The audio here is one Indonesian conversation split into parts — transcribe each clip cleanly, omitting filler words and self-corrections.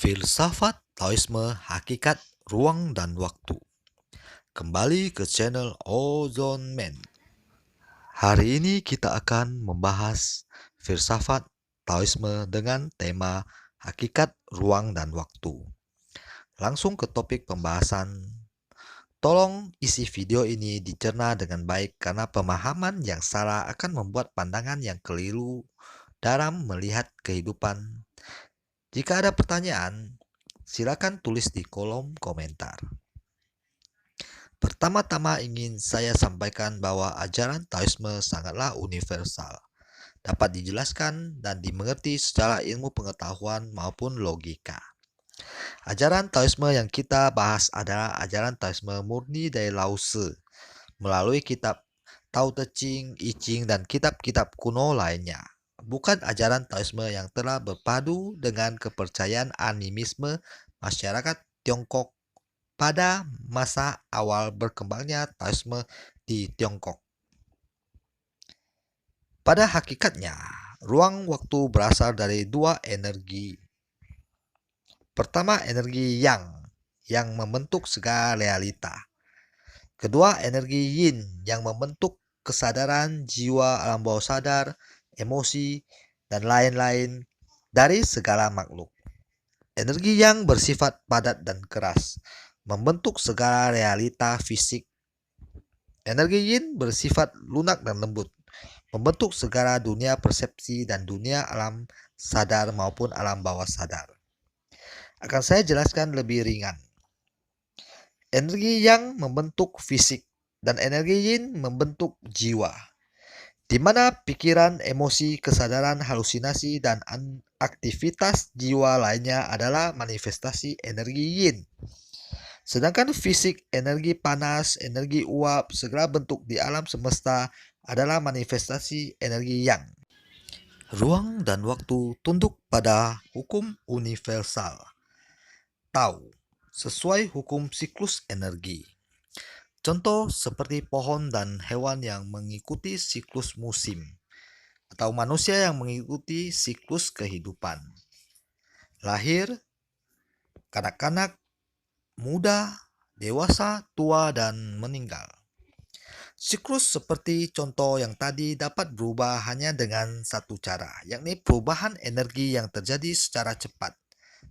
Filsafat Taoisme Hakikat Ruang dan Waktu. Kembali ke channel Ozone Man. Hari ini kita akan membahas filsafat Taoisme dengan tema Hakikat Ruang dan Waktu. Langsung ke topik pembahasan. Tolong isi video ini dicerna dengan baik karena pemahaman yang salah akan membuat pandangan yang keliru dalam melihat kehidupan. Jika ada pertanyaan, silakan tulis di kolom komentar. Pertama-tama ingin saya sampaikan bahwa ajaran Taoisme sangatlah universal, dapat dijelaskan dan dimengerti secara ilmu pengetahuan maupun logika. Ajaran Taoisme yang kita bahas adalah ajaran Taoisme murni dari Lao Tzu, melalui kitab Tao Te Ching, I Ching, dan kitab-kitab kuno lainnya. Bukan ajaran Taoisme yang telah berpadu dengan kepercayaan animisme masyarakat Tiongkok pada masa awal berkembangnya Taoisme di Tiongkok. Pada hakikatnya, ruang waktu berasal dari dua energi. Pertama, energi yang membentuk segala realita. Kedua, energi yin yang membentuk kesadaran jiwa, alam bawah sadar, emosi, dan lain-lain dari segala makhluk. Energi yang bersifat padat dan keras, membentuk segala realita fisik. Energi yin bersifat lunak dan lembut, membentuk segala dunia persepsi dan dunia alam sadar maupun alam bawah sadar. Akan saya jelaskan lebih ringan. Energi yang membentuk fisik dan energi yin membentuk jiwa, di mana pikiran, emosi, kesadaran, halusinasi, dan aktivitas jiwa lainnya adalah manifestasi energi yin. Sedangkan fisik, energi panas, energi uap, segala bentuk di alam semesta adalah manifestasi energi yang. Ruang dan waktu tunduk pada hukum universal Tao, sesuai hukum siklus energi. Contoh seperti pohon dan hewan yang mengikuti siklus musim, atau manusia yang mengikuti siklus kehidupan. Lahir, kanak-kanak, muda, dewasa, tua, dan meninggal. Siklus seperti contoh yang tadi dapat berubah hanya dengan satu cara, yakni perubahan energi yang terjadi secara cepat.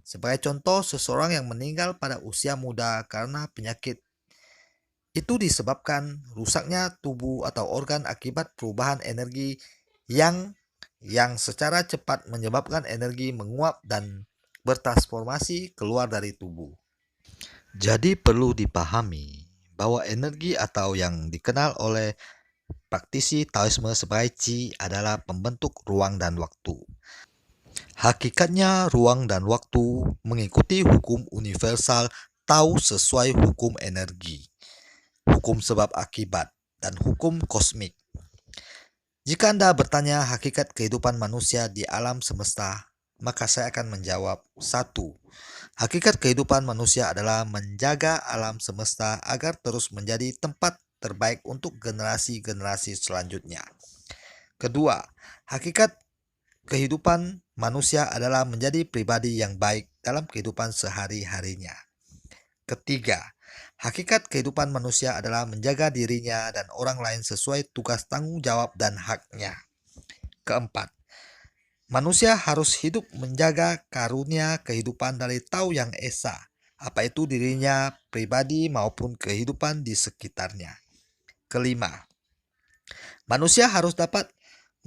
Sebagai contoh, seseorang yang meninggal pada usia muda karena penyakit itu disebabkan rusaknya tubuh atau organ akibat perubahan energi yang secara cepat menyebabkan energi menguap dan bertransformasi keluar dari tubuh. Jadi perlu dipahami bahwa energi atau yang dikenal oleh praktisi Taoisme sebagai Qi adalah pembentuk ruang dan waktu. Hakikatnya ruang dan waktu mengikuti hukum universal Tao sesuai hukum energi, hukum sebab akibat, dan hukum kosmik. Jika Anda bertanya hakikat kehidupan manusia di alam semesta, maka saya akan menjawab 1. Hakikat kehidupan manusia adalah menjaga alam semesta agar terus menjadi tempat terbaik untuk generasi-generasi selanjutnya. Kedua, hakikat kehidupan manusia adalah menjadi pribadi yang baik dalam kehidupan sehari-harinya. Ketiga, hakikat kehidupan manusia adalah menjaga dirinya dan orang lain sesuai tugas tanggung jawab dan haknya. Keempat, manusia harus hidup menjaga karunia kehidupan dari Tao yang Esa, apa itu dirinya pribadi maupun kehidupan di sekitarnya. Kelima, manusia harus dapat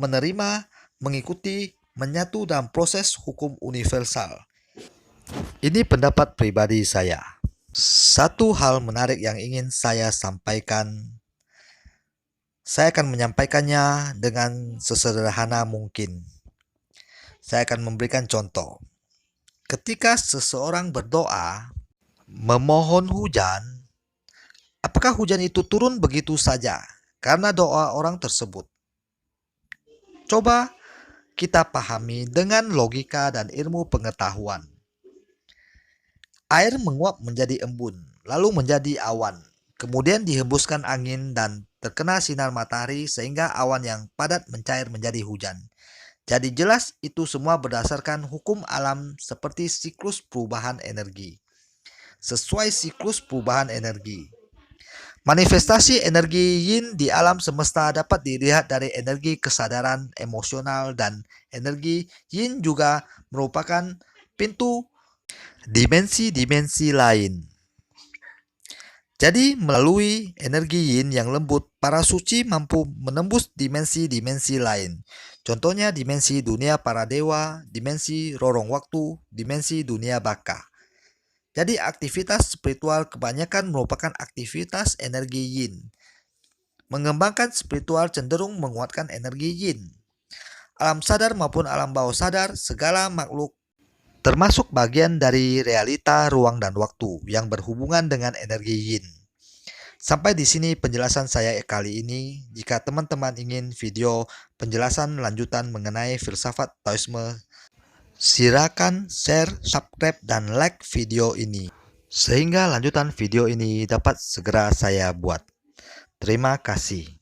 menerima, mengikuti, menyatu dalam proses hukum universal. Ini pendapat pribadi saya. Satu hal menarik yang ingin saya sampaikan, saya akan menyampaikannya dengan sesederhana mungkin. Saya akan memberikan contoh. Ketika seseorang berdoa, memohon hujan, apakah hujan itu turun begitu saja karena doa orang tersebut? Coba kita pahami dengan logika dan ilmu pengetahuan. Air menguap menjadi embun, lalu menjadi awan. Kemudian dihembuskan angin dan terkena sinar matahari sehingga awan yang padat mencair menjadi hujan. Jadi jelas itu semua berdasarkan hukum alam seperti siklus perubahan energi. Sesuai siklus perubahan energi, manifestasi energi yin di alam semesta dapat dilihat dari energi kesadaran emosional, dan energi yin juga merupakan pintu dimensi-dimensi lain. Jadi melalui energi yin yang lembut, para suci mampu menembus dimensi-dimensi lain. Contohnya dimensi dunia para dewa, dimensi lorong waktu, dimensi dunia baka. Jadi aktivitas spiritual kebanyakan merupakan aktivitas energi yin. Mengembangkan spiritual cenderung menguatkan energi yin. Alam sadar maupun alam bawah sadar, segala makhluk termasuk bagian dari realita ruang dan waktu yang berhubungan dengan energi yin. Sampai di sini penjelasan saya kali ini. Jika teman-teman ingin video penjelasan lanjutan mengenai filsafat Taoisme, silakan share, subscribe, dan like video ini, sehingga lanjutan video ini dapat segera saya buat. Terima kasih.